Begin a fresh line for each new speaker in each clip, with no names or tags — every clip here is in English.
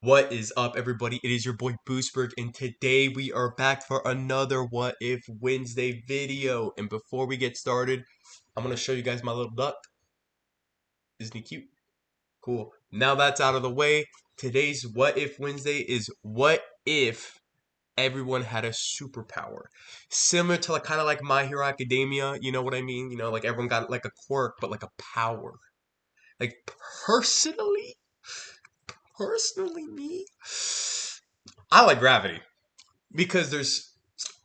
What is up, everybody? It is your boy Boostberg, and today we are back for another What If Wednesday video. And before we get started, I'm gonna show you guys my little duck. Isn't he cute? Cool. Now that's out of the way, today's What If Wednesday is what if everyone had a superpower, similar to like kind of like My Hero Academia. You know what I mean? You know, like everyone got like a quirk, but like a power. Like personally, personally, me, I like gravity. Because there's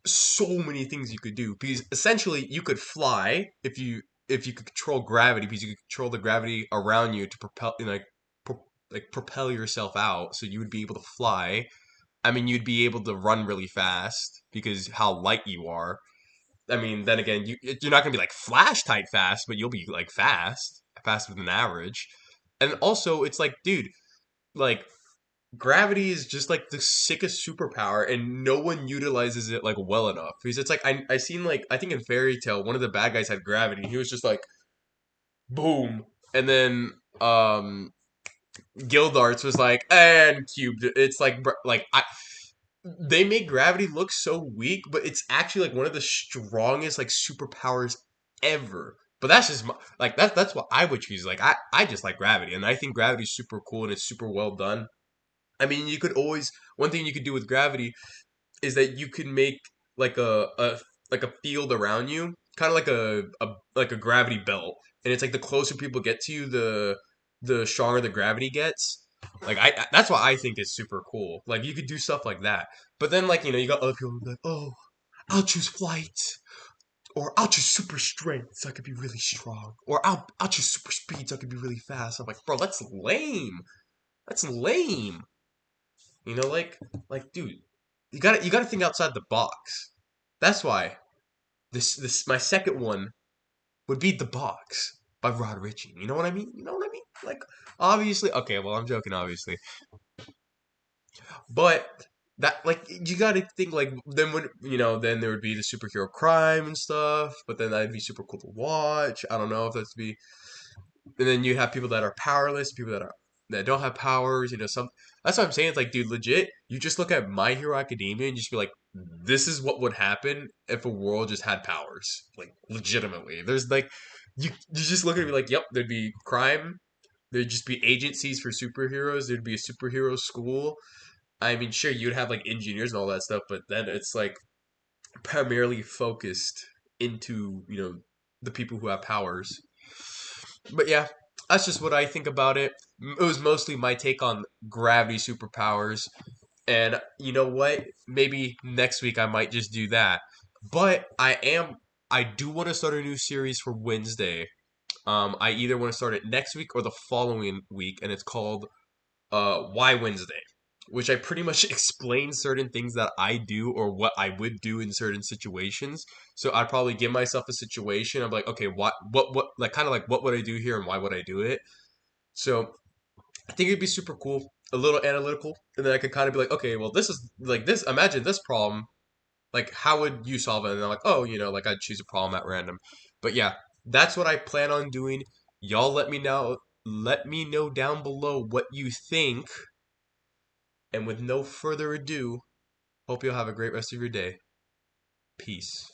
so many things you could do. Because essentially you could fly if you could control gravity, because you could control the gravity around you to propel, you know, like propel yourself out, so you would be able to fly. I mean, you'd be able to run really fast because how light you are. I mean, then again, you're not gonna be like Flash type fast, but you'll be like fast, faster than average. And also, it's like, dude, like gravity is just like the sickest superpower, and no one utilizes it like well enough, because it's like I seen, like, I think in Fairy Tale one of the bad guys had gravity. He was just like boom, and then Gildarts was like and cubed. It's like they make gravity look so weak, but it's actually like one of the strongest like superpowers ever. But that's just like that's what I would choose. Like I just like gravity, and I think gravity's super cool and it's super well done. I mean, you could always, one thing you could do with gravity is that you could make like a field around you, kind of like a gravity belt, and it's like the closer people get to you, the stronger the gravity gets. Like that's why I think is super cool. Like you could do stuff like that. But then, like, you got other people who be like, oh, I'll choose flight, or I'll choose super strength so I could be really strong, or I'll choose super speed so I could be really fast. I'm like, bro, that's lame. That's lame. Dude, you gotta think outside the box. That's why this my second one would be The Box by Rod Ritchie. You know what I mean? You know what I mean? Like, obviously, okay. Well, I'm joking, obviously, but that, like, you gotta think, like, then when then there would be the superhero crime and stuff. But then that'd be super cool to watch. I don't know if that's be. And then you have people that are powerless, people that don't have powers. Some, that's what I'm saying. It's like, dude, legit. You just look at My Hero Academia and just be like, this is what would happen if a world just had powers. Like, legitimately, there's like, you just look at it and be like, yep, there'd be crime. There'd just be agencies for superheroes. There'd be a superhero school. I mean, sure, you'd have like engineers and all that stuff, but then it's like primarily focused into the people who have powers. But yeah, that's just what I think about it. It was mostly my take on gravity superpowers. And you know what? Maybe next week I might just do that. But I do want to start a new series for Wednesday. I either want to start it next week or the following week, and it's called Why Wednesday, which I pretty much explain certain things that I do or what I would do in certain situations. So I'd probably give myself a situation. I'm like, okay, what, like, kind of like, what would I do here and why would I do it? So I think it'd be super cool, a little analytical, and then I could kind of be like, okay, well, this is like this. Imagine this problem. Like, how would you solve it? And I'm like, oh, like I'd choose a problem at random. But yeah, that's what I plan on doing. Y'all let me know. Let me know down below what you think. And with no further ado, hope you'll have a great rest of your day. Peace.